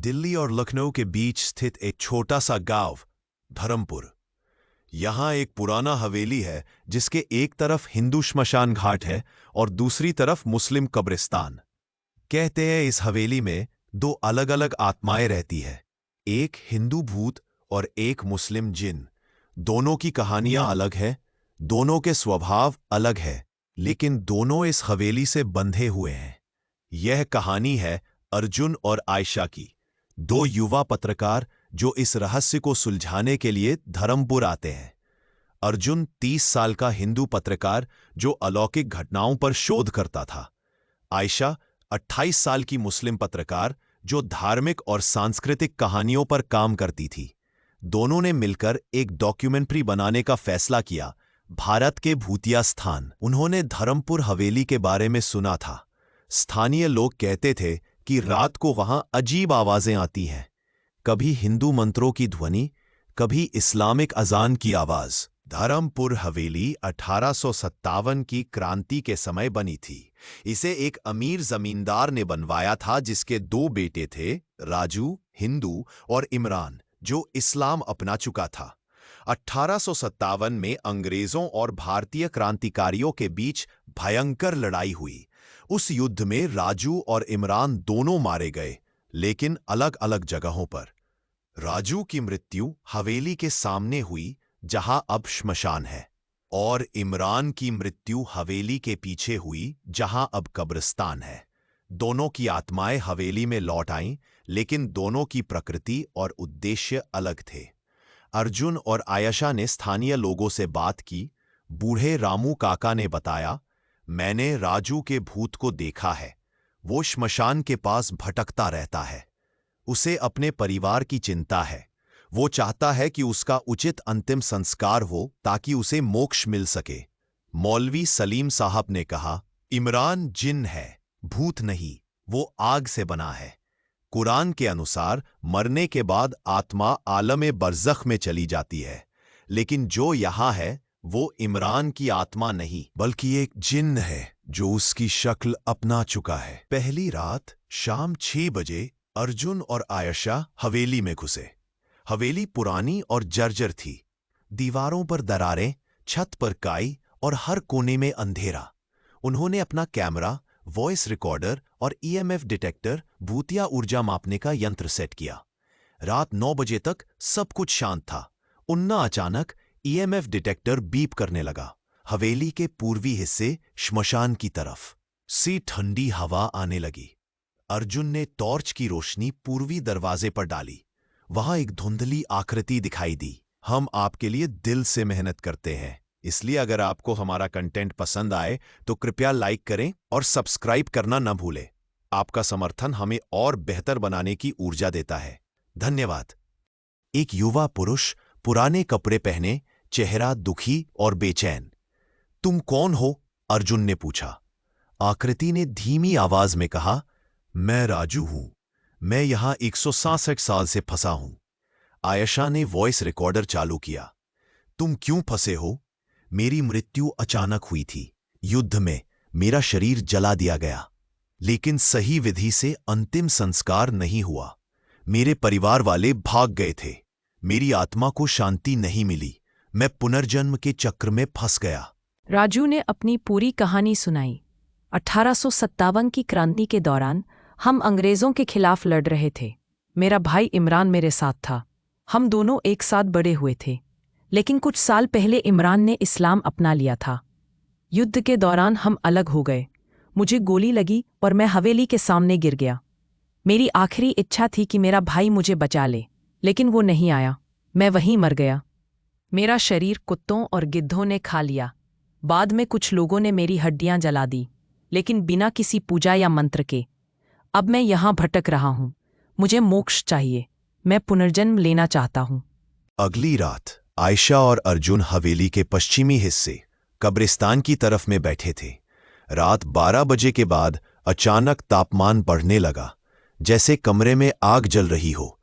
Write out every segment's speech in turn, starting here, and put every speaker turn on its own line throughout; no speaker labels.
दिल्ली और लखनऊ के बीच स्थित एक छोटा सा गांव धरमपुर। यहां एक पुराना हवेली है जिसके एक तरफ हिंदू श्मशान घाट है और दूसरी तरफ मुस्लिम कब्रिस्तान। कहते हैं इस हवेली में दो अलग अलग आत्माएं रहती है, एक हिंदू भूत और एक मुस्लिम जिन। दोनों की कहानियां अलग है, दोनों के स्वभाव अलग है, लेकिन दोनों इस हवेली से बंधे हुए हैं। यह कहानी है अर्जुन और आयशा की, दो युवा पत्रकार जो इस रहस्य को सुलझाने के लिए धरमपुर आते हैं। अर्जुन 30 साल का हिंदू पत्रकार जो अलौकिक घटनाओं पर शोध करता था। आयशा 28 साल की मुस्लिम पत्रकार जो धार्मिक और सांस्कृतिक कहानियों पर काम करती थी। दोनों ने मिलकर एक डॉक्यूमेंट्री बनाने का फैसला किया, भारत के भूतिया स्थान। उन्होंने धरमपुर हवेली के बारे में सुना था। स्थानीय लोग कहते थे कि रात को वहां अजीब आवाजें आती हैं, कभी हिंदू मंत्रों की ध्वनि, कभी इस्लामिक अजान की आवाज। धरमपुर हवेली 1857 की क्रांति के समय बनी थी। इसे एक अमीर जमींदार ने बनवाया था जिसके दो बेटे थे, राजू हिंदू और इमरान जो इस्लाम अपना चुका था। 1857 में अंग्रेजों और भारतीय क्रांतिकारियों के बीच भयंकर लड़ाई हुई। उस युद्ध में राजू और इमरान दोनों मारे गए, लेकिन अलग अलग जगहों पर। राजू की मृत्यु हवेली के सामने हुई जहां अब श्मशान है, और इमरान की मृत्यु हवेली के पीछे हुई जहां अब कब्रिस्तान है। दोनों की आत्माएं हवेली में लौट आईं, लेकिन दोनों की प्रकृति और उद्देश्य अलग थे। अर्जुन और आयशा ने स्थानीय लोगों से बात की। बूढ़े रामू काका ने बताया, मैंने राजू के भूत को देखा है। वो श्मशान के पास भटकता रहता है। उसे अपने परिवार की चिंता है। वो चाहता है कि उसका उचित अंतिम संस्कार हो ताकि उसे मोक्ष मिल सके। मौलवी सलीम साहब ने कहा, इमरान जिन है, भूत नहीं, वो आग से बना है। कुरान के अनुसार मरने के बाद आत्मा आलमे बरज़ख में चली जाती है, लेकिन जो यहां है वो इमरान की आत्मा नहीं बल्कि एक जिन्न है जो उसकी शक्ल अपना चुका है। पहली रात शाम 6 बजे अर्जुन और आयशा हवेली में घुसे। हवेली पुरानी और जर्जर थी। दीवारों पर दरारें, छत पर काई और हर कोने में अंधेरा। उन्होंने अपना कैमरा, वॉइस रिकॉर्डर और ईएमएफ डिटेक्टर, भूतिया ऊर्जा मापने का यंत्र सेट किया। रात 9 बजे तक सब कुछ शांत था। उन्ना अचानक ईएमएफ डिटेक्टर बीप करने लगा। हवेली के पूर्वी हिस्से श्मशान की तरफ से ठंडी हवा आने लगी। अर्जुन ने टॉर्च की रोशनी पूर्वी दरवाजे पर डाली। वहां एक धुंधली आकृति दिखाई दी। हम आपके लिए दिल से मेहनत करते हैं, इसलिए अगर आपको हमारा कंटेंट पसंद आए तो कृपया लाइक करें और सब्सक्राइब करना न भूलें। आपका समर्थन हमें और बेहतर बनाने की ऊर्जा देता है। धन्यवाद। एक युवा पुरुष, पुराने कपड़े पहने, चेहरा दुखी और बेचैन। तुम कौन हो? अर्जुन ने पूछा। आकृति ने धीमी आवाज में कहा, मैं राजू हूं। मैं यहां 166 साल से फंसा हूं। आयशा ने वॉइस रिकॉर्डर चालू किया। तुम क्यों फंसे हो? मेरी मृत्यु अचानक हुई थी। युद्ध में मेरा शरीर जला दिया गया, लेकिन सही विधि से अंतिम संस्कार नहीं हुआ। मेरे परिवार वाले भाग गए थे। मेरी आत्मा को शांति नहीं मिली। मैं पुनर्जन्म के चक्र में फंस गया।
राजू ने अपनी पूरी कहानी सुनाई। 1857 की क्रांति के दौरान हम अंग्रेजों के खिलाफ लड़ रहे थे। मेरा भाई इमरान मेरे साथ था। हम दोनों एक साथ बड़े हुए थे, लेकिन कुछ साल पहले इमरान ने इस्लाम अपना लिया था। युद्ध के दौरान हम अलग हो गए। मुझे गोली लगी और मैं हवेली के सामने गिर गया। मेरी आखिरी इच्छा थी कि मेरा भाई मुझे बचा ले, लेकिन वो नहीं आया। मैं वहीं मर गया। मेरा शरीर कुत्तों और गिद्धों ने खा लिया। बाद में कुछ लोगों ने मेरी हड्डियां जला दी, लेकिन बिना किसी पूजा या मंत्र के। अब मैं यहां भटक रहा हूं। मुझे मोक्ष चाहिए। मैं पुनर्जन्म लेना चाहता हूं।
अगली रात आयशा और अर्जुन हवेली के पश्चिमी हिस्से कब्रिस्तान की तरफ में बैठे थे। रात 12 बजे के बाद अचानक तापमान बढ़ने लगा, जैसे कमरे में आग जल रही हो।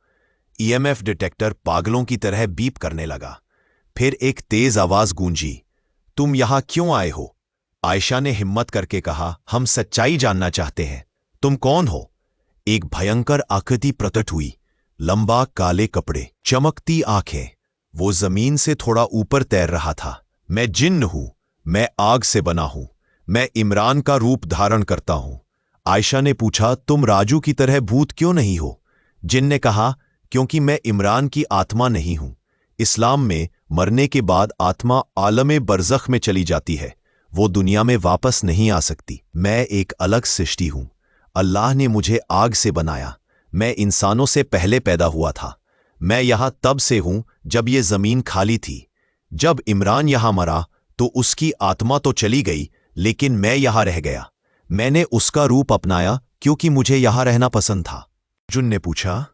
ईएमएफ डिटेक्टर पागलों की तरह बीप करने लगा। फिर एक तेज आवाज गूंजी, तुम यहां क्यों आए हो? आयशा ने हिम्मत करके कहा, हम सच्चाई जानना चाहते हैं। तुम कौन हो? एक भयंकर आकृति प्रकट हुई। लंबा काले कपड़े, चमकती आंखें। वो जमीन से थोड़ा ऊपर तैर रहा था। मैं जिन्न हूं, मैं आग से बना हूं, मैं इमरान का रूप धारण करता हूं। आयशा ने पूछा, तुम राजू की तरह भूत क्यों नहीं हो? जिन ने कहा, क्योंकि मैं इमरान की आत्मा नहीं हूं। इस्लाम में मरने के बाद आत्मा आलमे बरज़ख में चली जाती है, वो दुनिया में वापस नहीं आ सकती। मैं एक अलग सृष्टि हूं। अल्लाह ने मुझे आग से बनाया। मैं इंसानों से पहले पैदा हुआ था। मैं यहां तब से हूं जब ये जमीन खाली थी। जब इमरान यहां मरा तो उसकी आत्मा तो चली गई, लेकिन मैं यहां रह गया। मैंने उसका रूप अपनाया क्योंकि मुझे यहां रहना पसंद था। अर्जुन ने पूछा,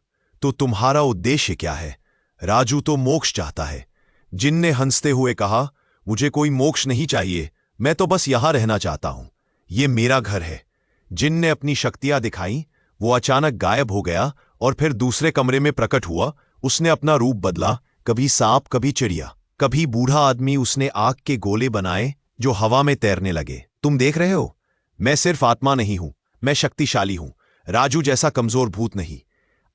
तो तुम्हारा उद्देश्य क्या है? राजू तो मोक्ष चाहता है। जिन ने हंसते हुए कहा, मुझे कोई मोक्ष नहीं चाहिए, मैं तो बस यहां रहना चाहता हूं। ये मेरा घर है। जिन ने अपनी शक्तियां दिखाई, वो अचानक गायब हो गया और फिर दूसरे कमरे में प्रकट हुआ। उसने अपना रूप बदला, कभी सांप, कभी चिड़िया, कभी बूढ़ा आदमी। उसने आग के गोले बनाए जो हवा में तैरने लगे। तुम देख रहे हो, मैं सिर्फ आत्मा नहीं हूं, मैं शक्तिशाली हूं। राजू जैसा कमजोर भूत नहीं।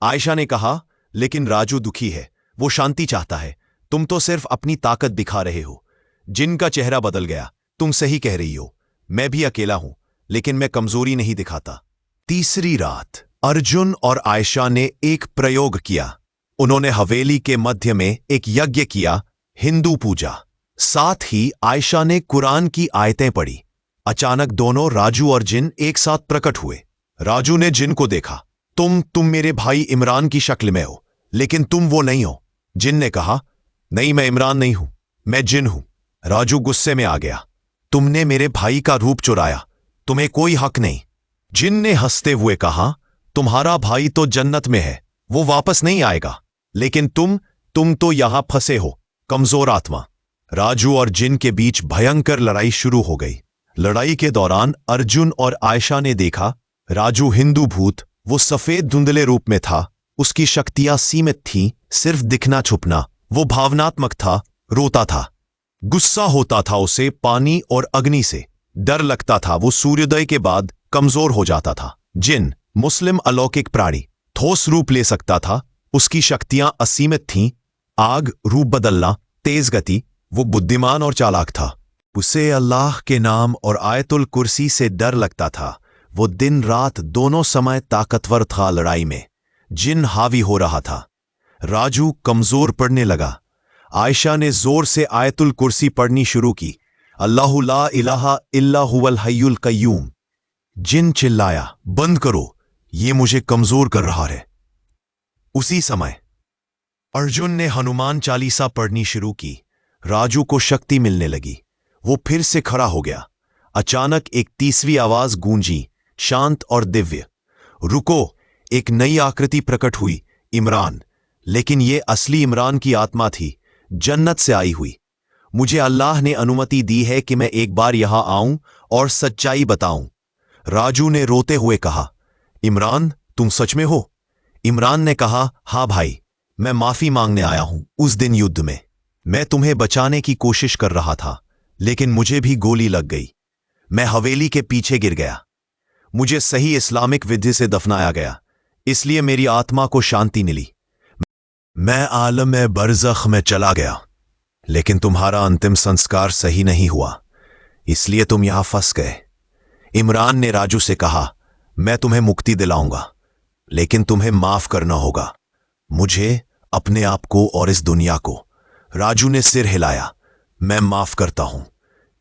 आयशा ने कहा, लेकिन राजू दुखी है, वो शांति चाहता है। तुम तो सिर्फ अपनी ताकत दिखा रहे हो। जिन का चेहरा बदल गया, तुम सही कह रही हो, मैं भी अकेला हूं, लेकिन मैं कमजोरी नहीं दिखाता। तीसरी रात अर्जुन और आयशा ने एक प्रयोग किया। उन्होंने हवेली के मध्य में एक यज्ञ किया, हिंदू पूजा। साथ ही आयशा ने कुरान की आयतें पढ़ी। अचानक दोनों, राजू और जिन, एक साथ प्रकट हुए। राजू ने जिन को देखा, तुम मेरे भाई इमरान की शक्ल में हो, लेकिन तुम वो नहीं हो। जिन ने कहा, नहीं, मैं इमरान नहीं हूं, मैं जिन हूं। राजू गुस्से में आ गया, तुमने मेरे भाई का रूप चुराया, तुम्हें कोई हक नहीं। जिन ने हंसते हुए कहा, तुम्हारा भाई तो जन्नत में है, वो वापस नहीं आएगा, लेकिन तुम तो यहां फंसे हो, कमजोर आत्मा। राजू और जिन के बीच भयंकर लड़ाई शुरू हो गई। लड़ाई के दौरान अर्जुन और आयशा ने देखा, राजू हिंदू भूत, वो सफेद धुंधले रूप में था। उसकी शक्तियां सीमित थीं, सिर्फ दिखना छुपना। वो भावनात्मक था, रोता था, गुस्सा होता था उसे पानी और अग्नि से डर लगता था। वो सूर्योदय के बाद कमजोर हो जाता था। जिन मुस्लिम अलौकिक प्राणी, ठोस रूप ले सकता था। उसकी शक्तियां असीमित थीं, आग, रूप बदलना, तेज गति। वो बुद्धिमान और चालाक था। उसे अल्लाह के नाम और आयतुल कुर्सी से डर लगता था। वो दिन रात दोनों समय ताकतवर था लड़ाई में। जिन हावी हो रहा था। राजू कमजोर पड़ने लगा। आयशा ने जोर से आयतुल कुर्सी पढ़नी शुरू की, अल्लाहु ला इलाहा इल्ला हुवल हय्युल कय्यूम। जिन चिल्लाया, बंद करो, ये मुझे कमजोर कर रहा है। उसी समय अर्जुन ने हनुमान चालीसा पढ़नी शुरू की। राजू को शक्ति मिलने लगी। वो फिर से खड़ा हो गया। अचानक एक तीसरी आवाज गूंजी, शांत और दिव्य, रुको। एक नई आकृति प्रकट हुई, इमरान। लेकिन ये असली इमरान की आत्मा थी, जन्नत से आई हुई। मुझे अल्लाह ने अनुमति दी है कि मैं एक बार यहां आऊं और सच्चाई बताऊं। राजू ने रोते हुए कहा, इमरान, तुम सच में हो? इमरान ने कहा, हां भाई, मैं माफी मांगने आया हूं। उस दिन युद्ध में मैं तुम्हें बचाने की कोशिश कर रहा था, लेकिन मुझे भी गोली लग गई। मैं हवेली के पीछे गिर गया। मुझे सही इस्लामिक विधि से दफनाया गया, इसलिए मेरी आत्मा को शांति मिली। मैं आलम बरज़ख में चला गया, लेकिन तुम्हारा अंतिम संस्कार सही नहीं हुआ, इसलिए तुम यहां फंस गए। इमरान ने राजू से कहा, मैं तुम्हें मुक्ति दिलाऊंगा, लेकिन तुम्हें माफ करना होगा, मुझे, अपने आप को और इस दुनिया को। राजू ने सिर हिलाया, मैं माफ करता हूं।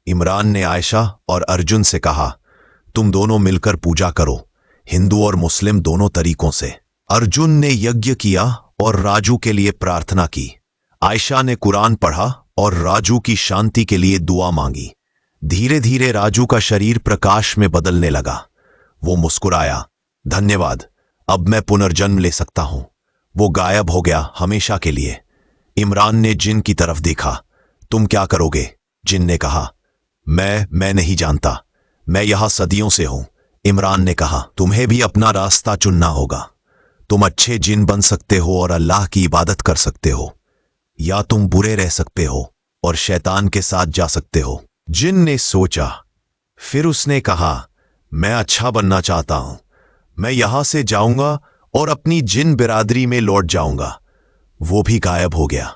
इमरान ने आयशा और अर्जुन से कहा, तुम दोनों मिलकर पूजा करो, हिंदू और मुस्लिम दोनों तरीकों से। अर्जुन ने यज्ञ किया और राजू के लिए प्रार्थना की। आयशा ने कुरान पढ़ा और राजू की शांति के लिए दुआ मांगी। धीरे धीरे राजू का शरीर प्रकाश में बदलने लगा। वो मुस्कुराया, धन्यवाद, अब मैं पुनर्जन्म ले सकता हूं। वो गायब हो गया हमेशा के लिए। इमरान ने जिन की तरफ देखा, तुम क्या करोगे? जिन ने कहा, मैं नहीं जानता, मैं यहां सदियों से हूं। इमरान ने कहा, तुम्हें भी अपना रास्ता चुनना होगा। तुम अच्छे जिन बन सकते हो और अल्लाह की इबादत कर सकते हो, या तुम बुरे रह सकते हो और शैतान के साथ जा सकते हो। जिन ने सोचा, फिर उसने कहा, मैं अच्छा बनना चाहता हूं, मैं यहां से जाऊंगा और अपनी जिन बिरादरी में लौट जाऊंगा। वो भी गायब हो गया।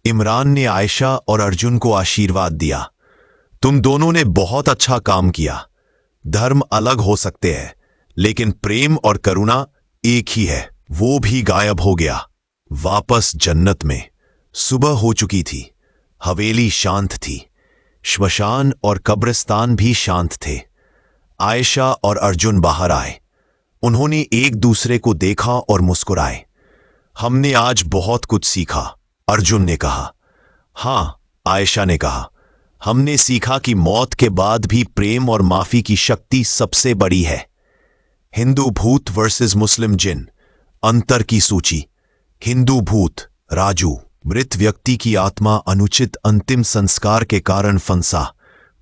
इमरान ने आयशा और अर्जुन को आशीर्वाद दिया। तुम दोनों ने बहुत अच्छा काम किया। धर्म अलग हो सकते हैं, लेकिन प्रेम और करुणा एक ही है। वो भी गायब हो गया। वापस जन्नत में। सुबह हो चुकी थी। हवेली शांत थी। श्मशान और कब्रिस्तान भी शांत थे। आयशा और अर्जुन बाहर आए। उन्होंने एक दूसरे को देखा और मुस्कुराए। हमने आज बहुत कुछ सीखा, अर्जुन ने कहा। हां, आयशा ने कहा। हमने सीखा कि मौत के बाद भी प्रेम और माफी की शक्ति सबसे बड़ी है। हिंदू भूत वर्सेस मुस्लिम जिन। अंतर की सूची। हिंदू भूत राजू, मृत व्यक्ति की आत्मा अनुचित अंतिम संस्कार के कारण फंसा,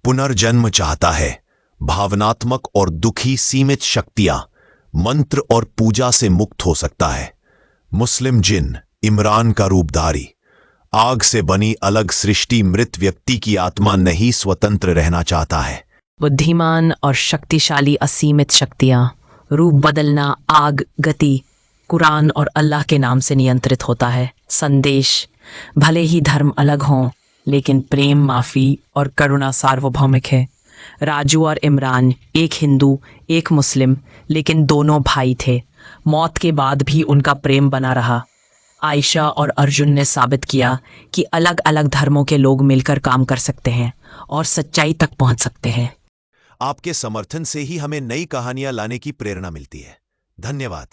पुनर्जन्म चाहता है। भावनात्मक और दुखी सीमित शक्तियां, मंत्र और पूजा से मुक्त हो सकता है। मुस्लिम जिन इमरान का रूपधारी, आग से बनी अलग सृष्टि, मृत व्यक्ति की आत्मा नहीं स्वतंत्र रहना चाहता है।
बुद्धिमान और शक्तिशाली असीमित शक्तियां, रूप बदलना, आग, गति, कुरान और अल्लाह के नाम से नियंत्रित होता है। संदेश, भले ही धर्म अलग हों, लेकिन प्रेम, माफी और करुणा सार्वभौमिक है। राजू और इमरान, एक हिंदू एक मुस्लिम, लेकिन दोनों भाई थे। मौत के बाद भी उनका प्रेम बना रहा। आयशा और अर्जुन ने साबित किया कि अलग अलग धर्मों के लोग मिलकर काम कर सकते हैं और सच्चाई तक पहुंच सकते हैं।
आपके समर्थन से ही हमें नई कहानियां लाने की प्रेरणा मिलती है। धन्यवाद।